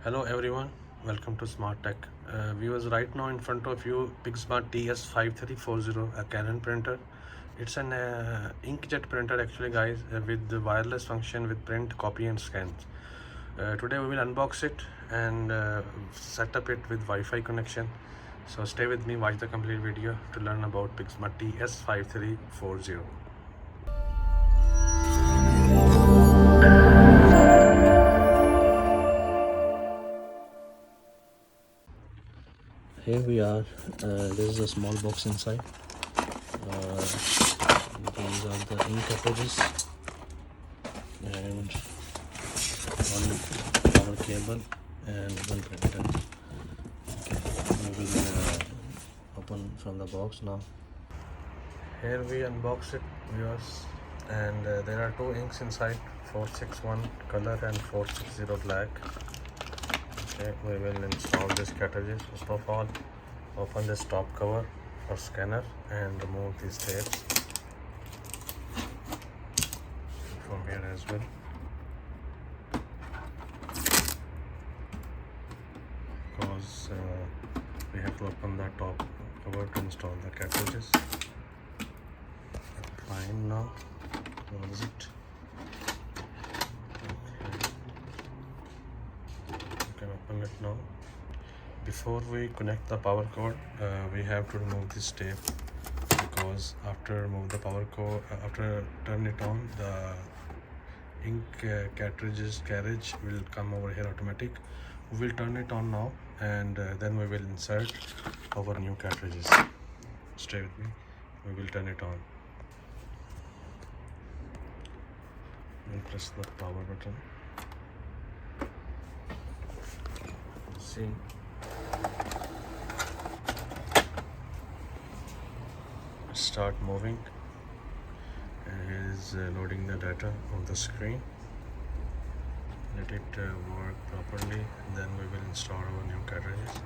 Hello everyone, welcome to Smart Tech. Viewers, right now in front of you PIXMA TS5340, a Canon printer. It's an inkjet printer actually, guys, with the wireless function with print, copy and scans. Today we will unbox it and set up it with Wi-Fi connection. So stay with me, watch the complete video to learn about PIXMA TS5340. Here we are. This is a small box inside. These are the ink cartridges and one power cable and one printer. Okay, we will open from the box now. Here we unbox it, viewers, and there are two inks inside, 461 color and 460 black. Okay, we will install this cartridges. First of all, open this top cover or scanner and remove these tapes from here as well. Because we have to open the top cover to install the cartridges. Fine, now close it. You can open it now. Before we connect the power cord, we have to remove this tape, because after remove the power cord, after turn it on, the ink cartridges carriage will come over here automatic. We will turn it on now, and then we will insert our new cartridges. Stay with me. We will turn it on. We'll press the power button. See. Start moving, and it is loading the data on the screen. Let it work properly, and then we will install our new cartridges.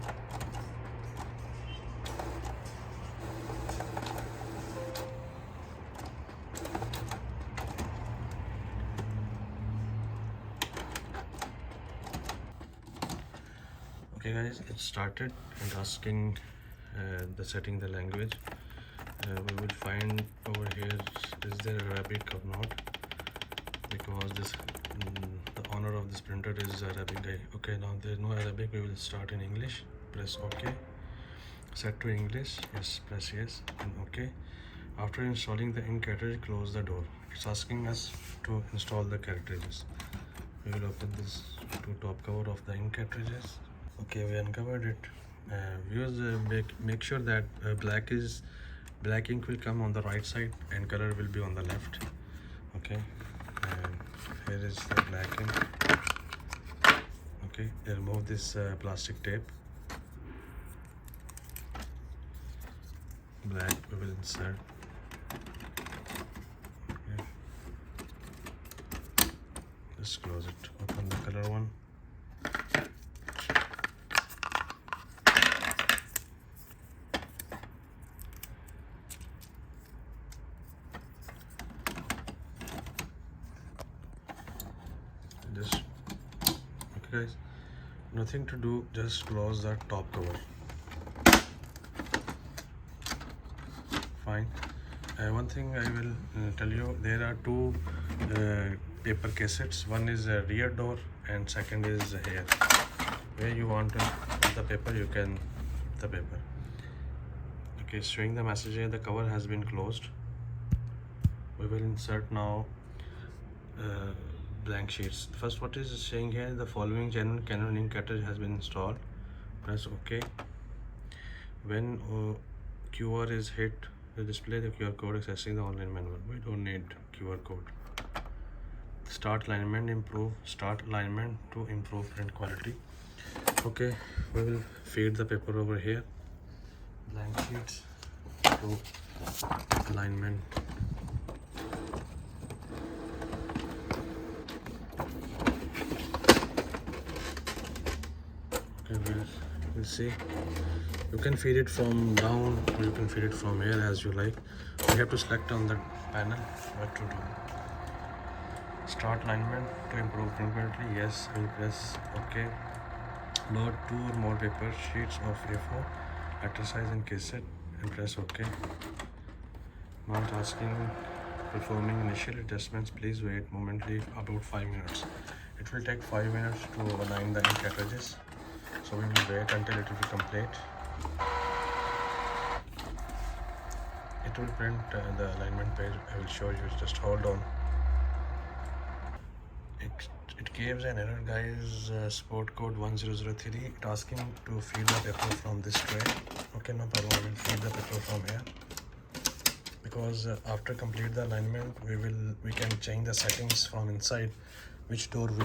Okay guys, it started and asking the setting the language. We will find over here is there Arabic or not, because this the owner of this printer is Arabic guy. Okay, now there is no Arabic. We will start in English. Press OK. Set to English. Yes, press yes and OK. After installing the ink cartridge, close the door. It's asking us to install the cartridges. We will open this top cover of the ink cartridges. Okay, we uncovered it. Viewers, make sure that black ink will come on the right side and color will be on the left. Okay, and here is the black ink. Okay, remove this plastic tape. Black we will insert. Okay. Just close it. Open the color one. Just okay guys, nothing to do, just close that top cover. Fine. One thing I will tell you, there are two paper cassettes. One is a rear door and second is here. Where you want to put the paper, you can put the paper. Okay, showing the message here, the cover has been closed. We will insert now blank sheets. First, what is saying here, the following Canon ink cartridge has been installed. Press OK. When QR is hit, the display the QR code accessing the online manual. We don't need QR code. Start alignment to improve print quality. Okay, we will feed the paper over here. Blank sheets to alignment. We'll see. You can feed it from down or you can feed it from here as you like. You have to select on the panel what to do. Start alignment to improve print quality. Yes, I will press OK. Load 2 or more paper sheets of A4, letter size and cassette, and press OK. Now it's asking performing initial adjustments. Please wait momently about 5 minutes. It will take 5 minutes to align the ink cartridges, so we will wait until it will be complete. It will print the alignment page. I will show you, just hold on. It gives an error, guys. Support code 1003. It asking to feed the paper from this tray. Okay, no problem. I will feed the paper from here, because after complete the alignment we can change the settings from inside, which door we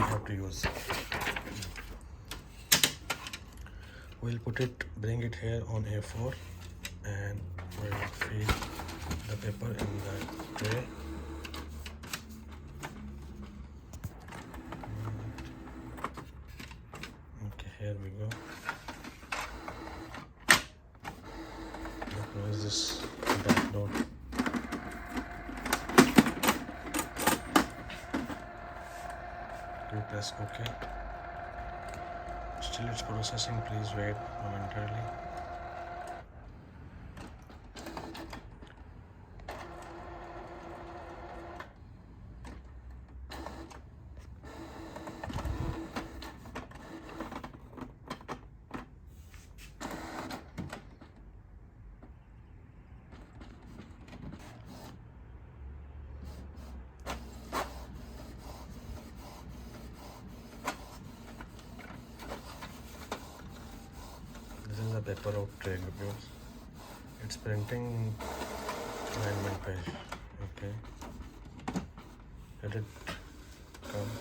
have to use. We'll bring it here on A4, and we'll feed the paper in the tray. Okay, here we go. Close this back door. We press OK. Still it's processing. Please wait momentarily. This is the paper out tray reviews. It's printing alignment page. Okay. Let it come.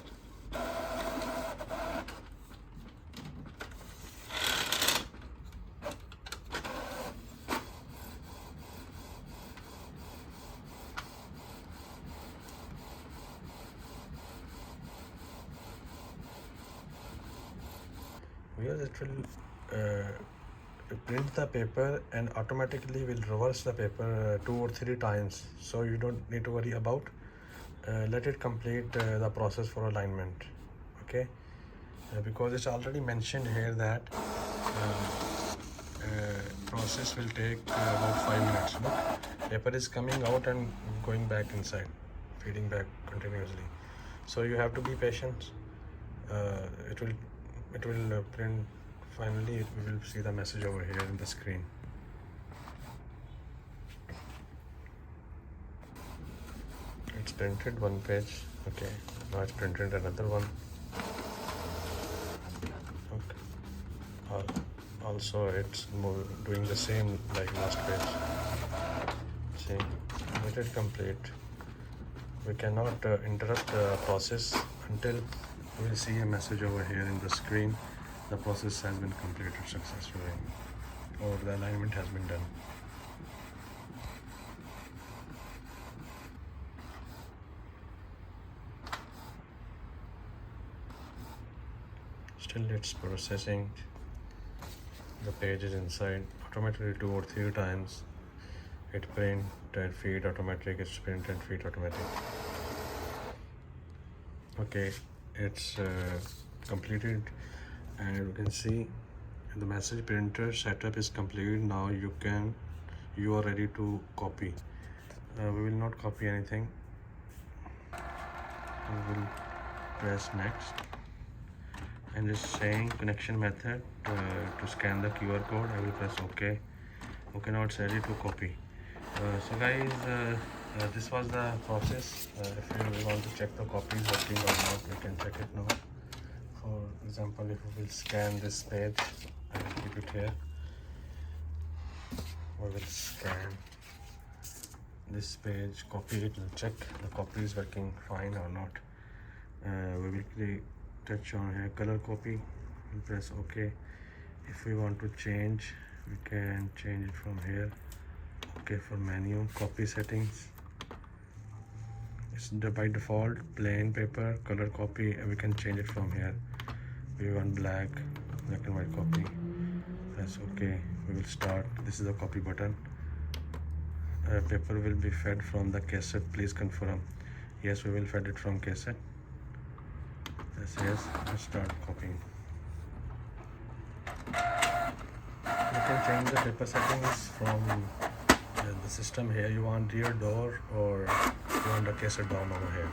Because it will print the paper and automatically will reverse the paper 2 or 3 times, so you don't need to worry about. Let it complete the process for alignment. Okay, because it's already mentioned here that process will take about 5 minutes. Look, paper is coming out and going back inside, feeding back continuously, so you have to be patient. It will print. Finally, we will see the message over here in the screen. It's printed one page. Okay, now it's printed another one. Okay. Also, it's doing the same like last page. See, let it complete. We cannot interrupt the process until we will see a message over here in the screen. The process has been completed successfully, or the alignment has been done. Still it's processing. The page is inside. Automatically 2 or 3 times. It print and feed automatic. It's print and feed automatic. Okay, it's completed. And you can see the message printer setup is complete. Now you are ready to copy. We will not copy anything. We will press next, and it's saying connection method to scan the QR code. I will press OK. Okay, now it's ready to copy. So guys, this was the process. If you want to check the copies working or not, you can check it now. For example, if we will scan this page, I will keep it here. We will scan this page, copy it, and check the copy is working fine or not. We will touch on here color copy. We'll press OK. If we want to change, we can change it from here. Okay, for menu, copy settings. It's by default plain paper color copy, and we can change it from here. We want black and white copy. Press OK. We will start. This is the copy button. Paper will be fed from the cassette. Please confirm. Yes, we will fed it from cassette. Yes. Let's start copying. can change the paper settings from the system here. You want rear door or you want the cassette down over here.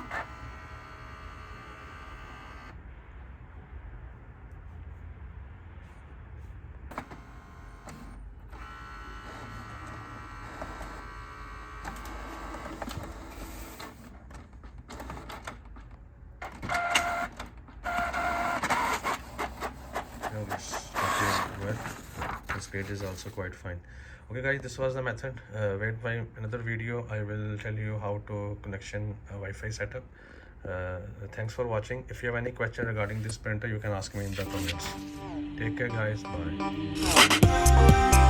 This page is also quite fine. Okay guys, this was the method. Wait by another video, I will tell you how to connection a Wi-Fi setup. Thanks for watching. If you have any question regarding this printer, you can ask me in the comments. Take care guys, bye.